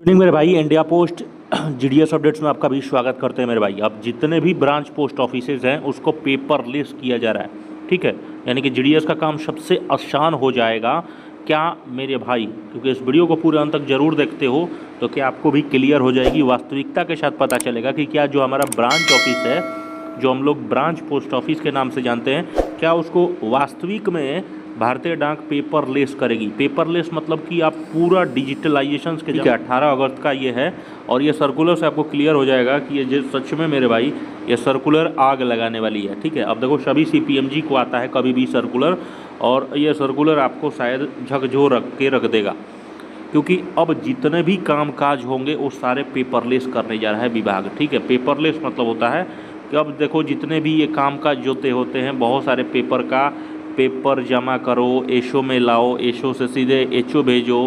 नहीं मेरे भाई, इंडिया पोस्ट जीडीएस अपडेट्स में आपका भी स्वागत करते हैं मेरे भाई। अब जितने भी ब्रांच पोस्ट ऑफिसेज हैं उसको पेपरलेस किया जा रहा है, ठीक है। यानी कि जीडीएस का काम सबसे आसान हो जाएगा क्या मेरे भाई, क्योंकि इस वीडियो को पूरे अंत तक जरूर देखते हो तो क्या आपको भी क्लियर हो जाएगी, वास्तविकता के साथ पता चलेगा कि क्या जो हमारा ब्रांच ऑफिस है, जो हम लोग ब्रांच पोस्ट ऑफिस के नाम से जानते हैं, क्या उसको वास्तविक में भारतीय डाक पेपरलेस करेगी। पेपरलेस मतलब कि आप पूरा डिजिटलाइजेशन के, ठीक है। 18 अगस्त का ये है और ये सर्कुलर से आपको क्लियर हो जाएगा कि ये सच में मेरे भाई ये सर्कुलर आग लगाने वाली है, ठीक है। अब देखो सभी सीपीएमजी को आता है कभी भी सर्कुलर, और ये सर्कुलर आपको शायद झकझोर रख देगा, क्योंकि अब जितने भी कामकाज होंगे वो सारे पेपरलेस करने जा रहा है विभाग, ठीक है। पेपरलेस मतलब होता है कि अब देखो जितने भी ये कामकाज जोते होते हैं, बहुत सारे पेपर का पेपर जमा करो, एशो में लाओ, एशो से सीधे एचओ भेजो,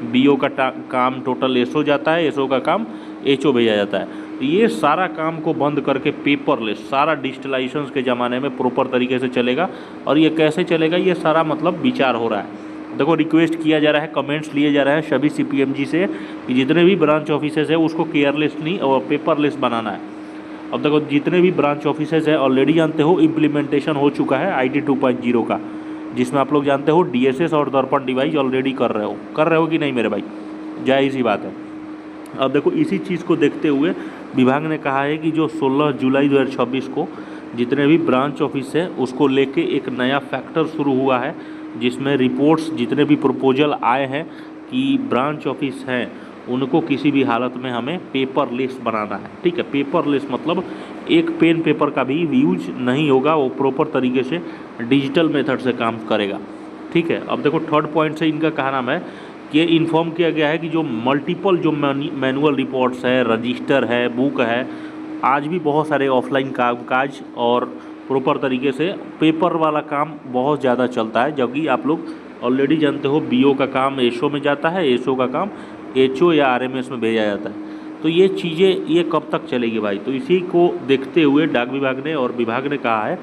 बीओ का काम टोटल एसओ जाता है, एसओ का काम एचओ भेजा जाता है। तो ये सारा काम को बंद करके पेपरलेस, सारा डिजिटलाइजेशन के ज़माने में प्रॉपर तरीके से चलेगा। और ये कैसे चलेगा, ये सारा मतलब विचार हो रहा है। देखो रिक्वेस्ट किया जा रहा है, कमेंट्स लिए जा रहे हैं सभी सीपीएमजी से कि जितने भी ब्रांच ऑफिसेज है उसको केयरलेस नहीं और पेपरलेस बनाना है। अब देखो जितने भी ब्रांच ऑफिसेज है ऑलरेडी जानते हो इम्प्लीमेंटेशन हो चुका है आईटी 2.0 का, जिसमें आप लोग जानते हो डीएसएस और दर्पण डिवाइस ऑलरेडी कर रहे हो कि नहीं मेरे भाई, जायज़ ही बात है। अब देखो इसी चीज़ को देखते हुए विभाग ने कहा है कि जो 16 जुलाई 2026 को जितने भी ब्रांच ऑफिस है उसको लेके एक नया फैक्टर शुरू हुआ है, जिसमें रिपोर्ट्स जितने भी प्रपोजल आए हैं कि ब्रांच ऑफिस हैं उनको किसी भी हालत में हमें पेपरलेस बनाना है, ठीक है। पेपरलेस मतलब एक पेन पेपर का भी यूज नहीं होगा, वो प्रॉपर तरीके से डिजिटल मेथड से काम करेगा, ठीक है। अब देखो थर्ड पॉइंट से इनका कहा नाम है कि ये इन्फॉर्म किया गया है कि जो मल्टीपल जो मैनुअल रिपोर्ट्स है, रजिस्टर है, बुक है, आज भी बहुत सारे ऑफलाइन काज और प्रॉपर तरीके से पेपर वाला काम बहुत ज़्यादा चलता है, जबकि आप लोग ऑलरेडी जानते हो बीओ का काम एसओ में जाता है, एसओ का काम एचओ या आरएमएस में भेजा जाता है। तो ये चीज़ें ये कब तक चलेगी भाई, तो इसी को देखते हुए डाक विभाग ने और विभाग ने कहा है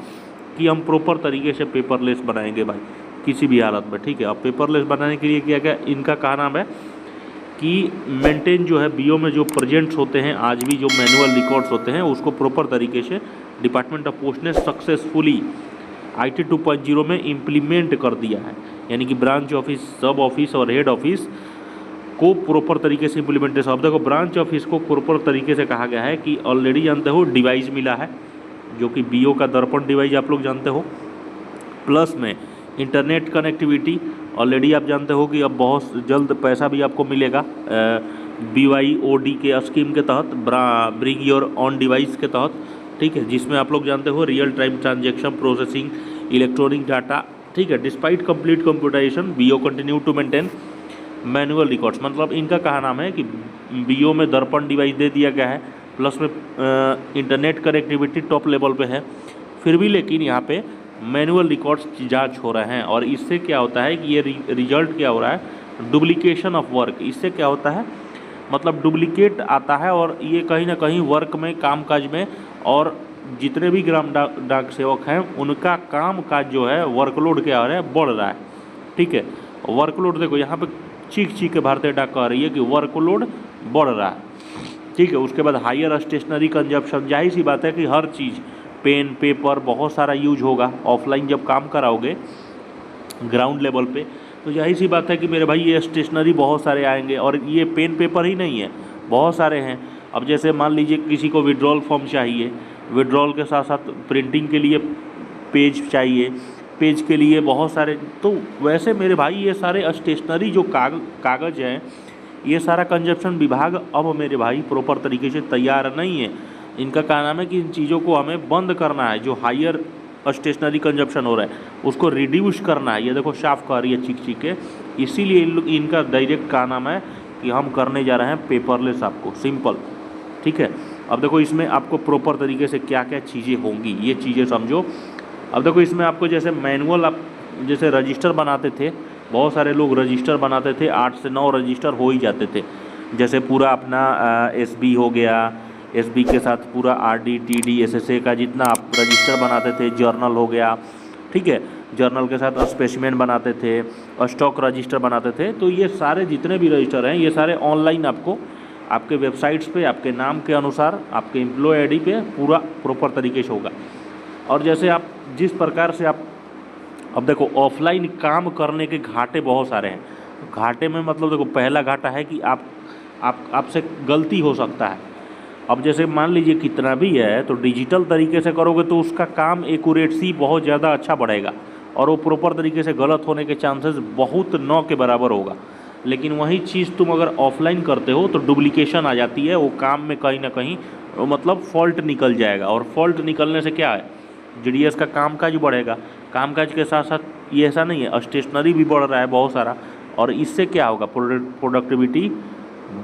कि हम प्रॉपर तरीके से पेपरलेस बनाएंगे भाई किसी भी हालत में, ठीक है। अब पेपरलेस बनाने के लिए क्या क्या इनका कहा नाम है कि मेंटेन जो है बीओ में जो प्रेजेंट्स होते हैं आज भी जो मैनुअल रिकॉर्ड्स होते हैं उसको प्रॉपर तरीके से डिपार्टमेंट ऑफ पोस्ट ने सक्सेसफुली आईटी 2.0 में इम्प्लीमेंट कर दिया है। यानी कि ब्रांच ऑफिस, सब ऑफिस और हेड ऑफिस को प्रॉपर तरीके से इम्प्लीमेंटेशन। अब देखो ब्रांच ऑफिस को प्रॉपर तरीके से कहा गया है कि ऑलरेडी जानते हो डिवाइस मिला है, जो कि बीओ का दर्पण डिवाइस आप लोग जानते हो, प्लस में इंटरनेट कनेक्टिविटी ऑलरेडी आप जानते हो कि अब बहुत जल्द पैसा भी आपको मिलेगा BYOD के स्कीम के तहत, ब्रिंग योर ऑन डिवाइस के तहत, ठीक है, जिसमें आप लोग जानते हो real time transaction processing, electronic data, ठीक है। Despite complete computation BO continue to maintain manual records, मतलब इनका कहा नाम है कि बीओ में दर्पण डिवाइस दे दिया गया है, प्लस में इंटरनेट कनेक्टिविटी टॉप लेवल पे है, फिर भी लेकिन यहाँ पे मैनुअल रिकॉर्ड्स की जांच हो रहे हैं। और इससे क्या होता है कि ये रिजल्ट क्या हो रहा है, डुप्लीकेशन ऑफ वर्क। इससे क्या होता है, मतलब डुप्लीकेट आता है और ये कहीं ना कहीं वर्क में, कामकाज में, और जितने भी ग्राम डाक सेवक हैं उनका काम काज जो है वर्कलोड क्या हो रहा है, बढ़ रहा है, ठीक है। वर्कलोड देखो यहाँ पे चीख के भारतीय डाक कह रही है कि वर्कलोड बढ़ रहा है, ठीक है। उसके बाद हायर स्टेशनरी कंजप्शन, जाहिर सी बात है कि हर चीज़ पेन पेपर बहुत सारा यूज होगा ऑफलाइन जब काम कराओगे ग्राउंड लेवल पे, तो जाहिर सी बात है कि मेरे भाई ये स्टेशनरी बहुत सारे आएंगे। और ये पेन पेपर ही नहीं है, बहुत सारे हैं। अब जैसे मान लीजिए किसी को विड्रॉल फॉर्म चाहिए, विड्रॉल के साथ साथ प्रिंटिंग के लिए पेज चाहिए, पेज के लिए बहुत सारे, तो वैसे मेरे भाई ये सारे स्टेशनरी जो कागज़ हैं, ये सारा कंजप्शन विभाग अब मेरे भाई प्रॉपर तरीके से तैयार नहीं है। इनका क्या नाम है कि इन चीज़ों को हमें बंद करना है, जो हायर स्टेशनरी कंजप्शन हो रहा है उसको रिड्यूस करना है। ये देखो साफ कर रही है चीख के, इसीलिए इनका डायरेक्ट का नाम है कि हम करने जा रहे हैं पेपरलेस, आपको सिंपल, ठीक है। अब देखो इसमें आपको प्रॉपर तरीके से क्या क्या चीज़ें होंगी ये चीज़ें समझो। अब देखो इसमें आपको जैसे मैनुअल, आप जैसे रजिस्टर बनाते थे, बहुत सारे लोग रजिस्टर बनाते थे, 8 से 9 रजिस्टर हो ही जाते थे। जैसे पूरा अपना एसबी हो गया, एसबी के साथ पूरा आरडी, टीडी, एसएसए का जितना आप रजिस्टर बनाते थे, जर्नल हो गया, ठीक है, जर्नल के साथ स्पेसिमेन बनाते थे, स्टॉक रजिस्टर बनाते थे। तो ये सारे जितने भी रजिस्टर हैं ये सारे ऑनलाइन आपको आपके वेबसाइट्स पे आपके नाम के अनुसार आपके एम्प्लॉय आईडी पे पूरा प्रॉपर तरीके से होगा। और जैसे आप जिस प्रकार से आप अब देखो ऑफलाइन काम करने के घाटे बहुत सारे हैं। घाटे में मतलब देखो पहला घाटा है कि आपसे गलती हो सकता है। अब जैसे मान लीजिए कितना भी है तो डिजिटल तरीके से करोगे तो उसका काम एक्यूरेसी बहुत ज़्यादा अच्छा बढ़ेगा और वो प्रॉपर तरीके से गलत होने के चांसेस बहुत 9 के बराबर होगा। लेकिन वही चीज़ तुम अगर ऑफलाइन करते हो तो डुप्लीकेशन आ जाती है, वो काम में कहीं ना कहीं मतलब फॉल्ट निकल जाएगा। और फॉल्ट निकलने से क्या है, जीडीएस का कामकाज बढ़ेगा। कामकाज के साथ साथ ये ऐसा नहीं है, स्टेशनरी भी बढ़ रहा है बहुत सारा, और इससे क्या होगा, प्रोडक्टिविटी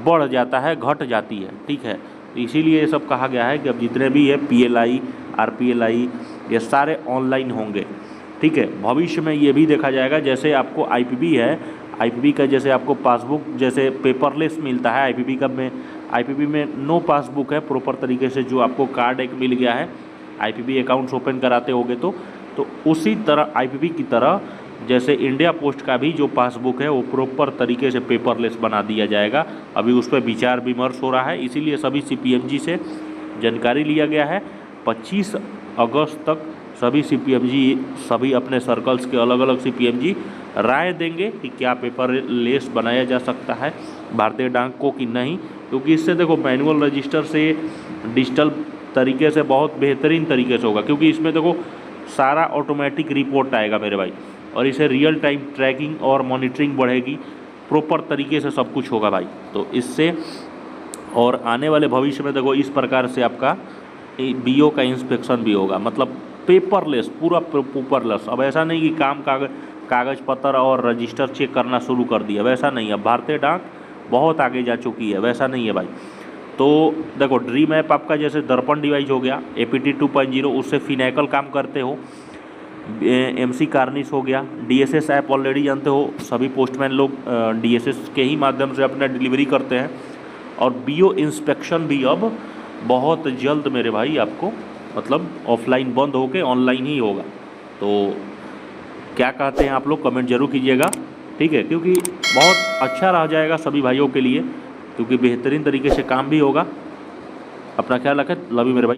बढ़ जाता है, घट जाती है। ठीक है, इसीलिए ये सब कहा गया है कि अब जितने भी है पीएलआई, आरपीएलआई, ये सारे ऑनलाइन होंगे। ठीक है, भविष्य में ये भी देखा जाएगा, जैसे आपको आईपीबी है, आईपीबी का जैसे आपको पासबुक जैसे पेपरलेस मिलता है, आईपीबी में नो पासबुक है प्रॉपर तरीके से, जो आपको कार्ड एक मिल गया है आईपीबी अकाउंट्स ओपन कराते होगे तो उसी तरह आईपीबी की तरह जैसे इंडिया पोस्ट का भी जो पासबुक है वो प्रॉपर तरीके से पेपरलेस बना दिया जाएगा। अभी उस पर विचार विमर्श हो रहा है, इसीलिए सभी सीपीएमजी से जानकारी लिया गया है। 25 अगस्त तक सभी सीपीएमजी, सभी अपने सर्कल्स के अलग अलग सीपीएमजी राय देंगे कि क्या पेपरलेस बनाया जा सकता है भारतीय डाक को कि नहीं, क्योंकि इससे देखो मैनुअल रजिस्टर से डिजिटल तरीके से बहुत बेहतरीन तरीके से होगा, क्योंकि इसमें देखो सारा ऑटोमेटिक रिपोर्ट आएगा मेरे भाई, और इसे रियल टाइम ट्रैकिंग और मॉनिटरिंग बढ़ेगी, प्रॉपर तरीके से सब कुछ होगा भाई। तो इससे और आने वाले भविष्य में देखो इस प्रकार से आपका बीओ का इंस्पेक्शन भी होगा, मतलब पेपरलेस, पूरा पेपरलेस। अब ऐसा नहीं कि कागज़ पत्र और रजिस्टर चेक करना शुरू कर दिया, वैसा नहीं है। भारतीय डाक बहुत आगे जा चुकी है, वैसा नहीं है भाई। तो देखो ड्रीम ऐप आपका जैसे दर्पण डिवाइस हो गया, एपीटी 2.0, उससे फिनैकल काम करते हो। एमसी कार्निस हो गया, डीएसएस ऐप ऑलरेडी जानते हो, सभी पोस्टमैन लोग डीएसएस के ही माध्यम से अपना डिलीवरी करते हैं। और बीओ इंस्पेक्शन भी अब बहुत जल्द मेरे भाई आपको मतलब ऑफलाइन बंद होके ऑनलाइन ही होगा। तो क्या कहते हैं आप लोग, कमेंट जरूर कीजिएगा। ठीक है, क्योंकि बहुत अच्छा रह जाएगा सभी भाइयों के लिए, क्योंकि बेहतरीन तरीके से काम भी होगा। अपना ख्याल रखें, लव यू मेरे भाई।